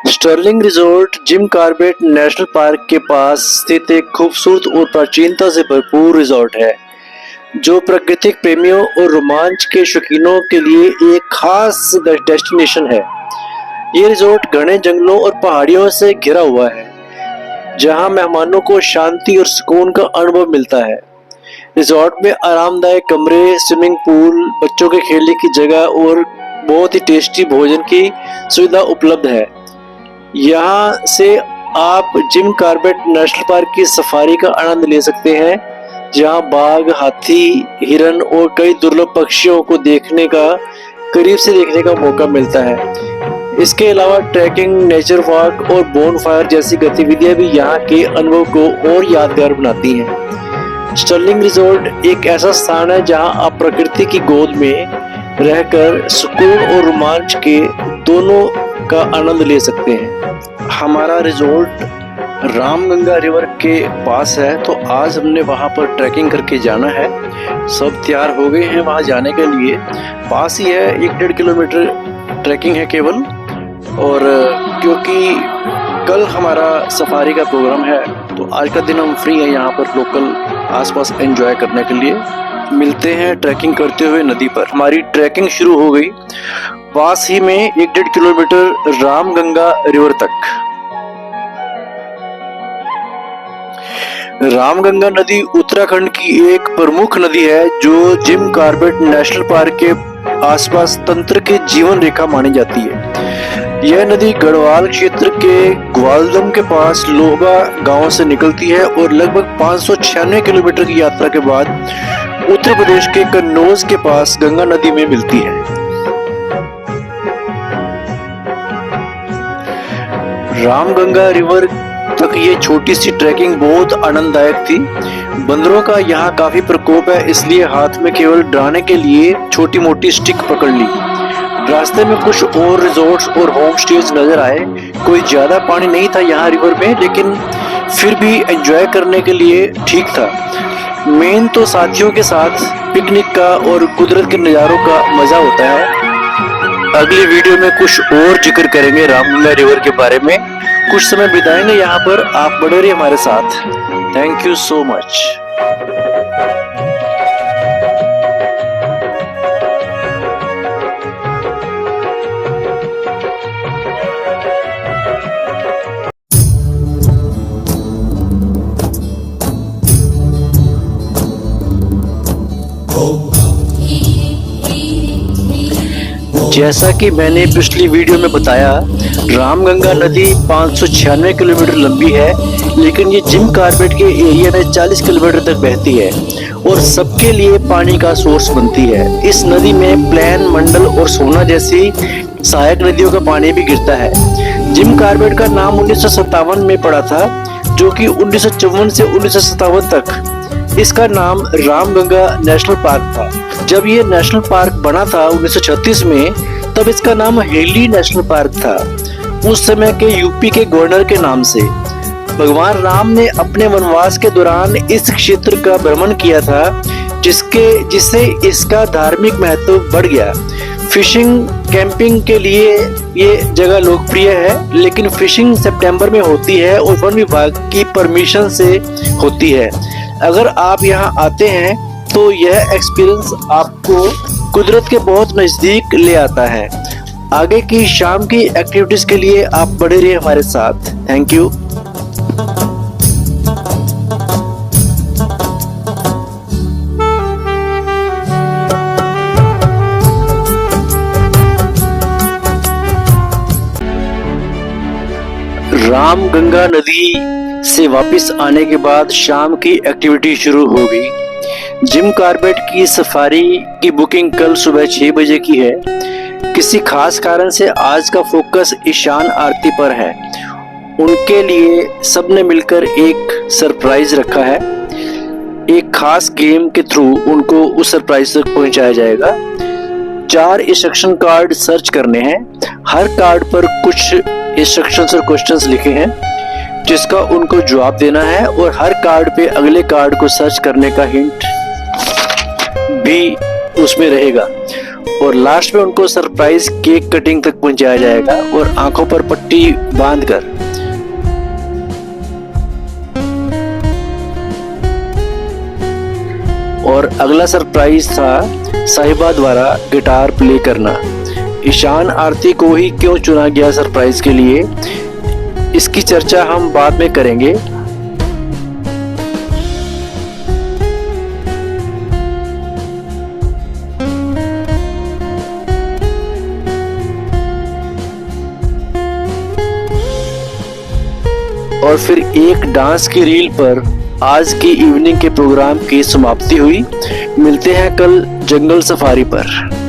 Stirling resort Jim Corbett national park के पास स्थित एक खूबसूरत और प्राचीनता से भरपूर रिजॉर्ट है जो प्राकृतिक प्रेमियों और रोमांच के शौकीनों के लिए एक खास डेस्टिनेशन है। ये रिजॉर्ट घने जंगलों और पहाड़ियों से घिरा हुआ है जहां मेहमानों को शांति और सुकून का अनुभव मिलता है। रिजॉर्ट में आरामदायक कमरे, स्विमिंग पूल, बच्चों के खेलने की जगह और बहुत ही टेस्टी भोजन की सुविधा उपलब्ध है। यहाँ से आप जिम कॉर्बेट नेशनल पार्क की सफारी का आनंद ले सकते हैं जहाँ बाघ, हाथी, हिरन और कई दुर्लभ पक्षियों को करीब से देखने का मौका मिलता है। इसके अलावा ट्रैकिंग, नेचर वॉक और बोनफायर जैसी गतिविधियां भी यहाँ के अनुभव को और यादगार बनाती हैं। स्टर्लिंग रिजॉर्ट एक ऐसा स्थान है जहाँ आप प्रकृति की गोद में रहकर सुकून और रोमांच के दोनों का आनंद ले सकते हैं। हमारा रिजॉर्ट रामगंगा रिवर के पास है, तो आज हमने वहाँ पर ट्रैकिंग करके जाना है। सब तैयार हो गए हैं वहाँ जाने के लिए। पास ही है, 1-1.5 किलोमीटर ट्रैकिंग है केवल। और क्योंकि कल हमारा सफारी का प्रोग्राम है तो आज का दिन हम फ्री हैं यहाँ पर लोकल आसपास एंजॉय करने के लिए। मिलते हैं ट्रैकिंग करते हुए नदी पर। हमारी ट्रैकिंग शुरू हो गई पास ही में 1-1.5 किलोमीटर रामगंगा रिवर तक। रामगंगा नदी उत्तराखंड की एक प्रमुख नदी है जो जिम कॉर्बेट नेशनल पार्क के आसपास तंत्र की जीवन रेखा मानी जाती है। यह नदी गढ़वाल क्षेत्र के ग्वालदम के पास लोहगा गांव से निकलती है और लगभग 596 किलोमीटर की यात्रा के बाद उत्तर प्रदेश के कन्नौज के पास गंगा नदी में मिलती है। रामगंगा रिवर तक ये छोटी सी ट्रैकिंग बहुत आनंददायक थी। बंदरों का यहाँ काफी प्रकोप है, इसलिए हाथ में केवल डराने के लिए छोटी मोटी स्टिक पकड़ ली। रास्ते में कुछ और रिजॉर्ट्स और होम स्टेज नजर आए। कोई ज्यादा पानी नहीं था यहाँ रिवर में, लेकिन फिर भी एंजॉय करने के लिए ठीक था। मेन तो साथियों के साथ पिकनिक का और कुदरत के नज़ारों का मजा होता है। अगली वीडियो में कुछ और जिक्र करेंगे रामगंगा रिवर के बारे में। कुछ समय बिताएंगे यहाँ पर। आप बने रहिए हमारे साथ। Thank you so much. जैसा कि मैंने पिछली वीडियो में बताया, रामगंगा नदी 596 किलोमीटर लंबी है, लेकिन ये जिम कॉर्बेट के एरिया में 40 किलोमीटर तक बहती है और सबके लिए पानी का सोर्स बनती है। इस नदी में प्लेन, मंडल और सोना जैसी सहायक नदियों का पानी भी गिरता है। जिम कॉर्बेट का नाम 1957 में पड़ा था, जो कि 1954 से 1957 तक इसका नाम रामगंगा नेशनल पार्क था। जब ये नेशनल पार्क बना था 1936 में, तब इसका नाम हेली नेशनल पार्क था, उस समय के यूपी के गवर्नर के नाम से। भगवान राम ने अपने वनवास के दौरान इस क्षेत्र का भ्रमण किया था, जिससे इसका धार्मिक महत्व बढ़ गया। फिशिंग, कैंपिंग के लिए ये जगह लोकप्रिय है, लेकिन फिशिंग सितंबर में होती है और वन विभाग की परमिशन से होती है। अगर आप यहाँ आते हैं तो यह एक्सपीरियंस आपको कुदरत के बहुत नजदीक ले आता है। आगे की शाम की एक्टिविटीज के लिए आप बने रहिए हमारे साथ। Thank you. रामगंगा नदी से वापस आने के बाद शाम की एक्टिविटी शुरू हो गई। जिम कॉर्बेट की सफारी की बुकिंग कल सुबह 6 बजे की है। किसी खास कारण से आज का फोकस ईशान आरती पर है। उनके लिए सबने मिलकर एक सरप्राइज रखा है। एक खास गेम के थ्रू उनको उस सरप्राइज तक पहुंचाया जाएगा। 4 इंस्ट्रक्शन कार्ड सर्च करने हैं। हर कार्ड पर कुछ इंस्ट्रक्शंस और क्वेश्चंस लिखे हैं जिसका उनको जवाब देना है, और हर कार्ड पे अगले कार्ड को सर्च करने का हिंट भी उसमें रहेगा। और लास्ट में उनको सरप्राइज केक कटिंग तक पहुंचाया जाएगा और आंखों पर पट्टी बांधकर। और अगला सरप्राइज था साहिबा द्वारा गिटार प्ले करना। ईशान आरती को ही क्यों चुना गया सरप्राइज के लिए, इसकी चर्चा हम बाद में करेंगे। और फिर एक डांस की रील पर आज की इवनिंग के प्रोग्राम की समाप्ति हुई। मिलते हैं कल जंगल सफारी पर।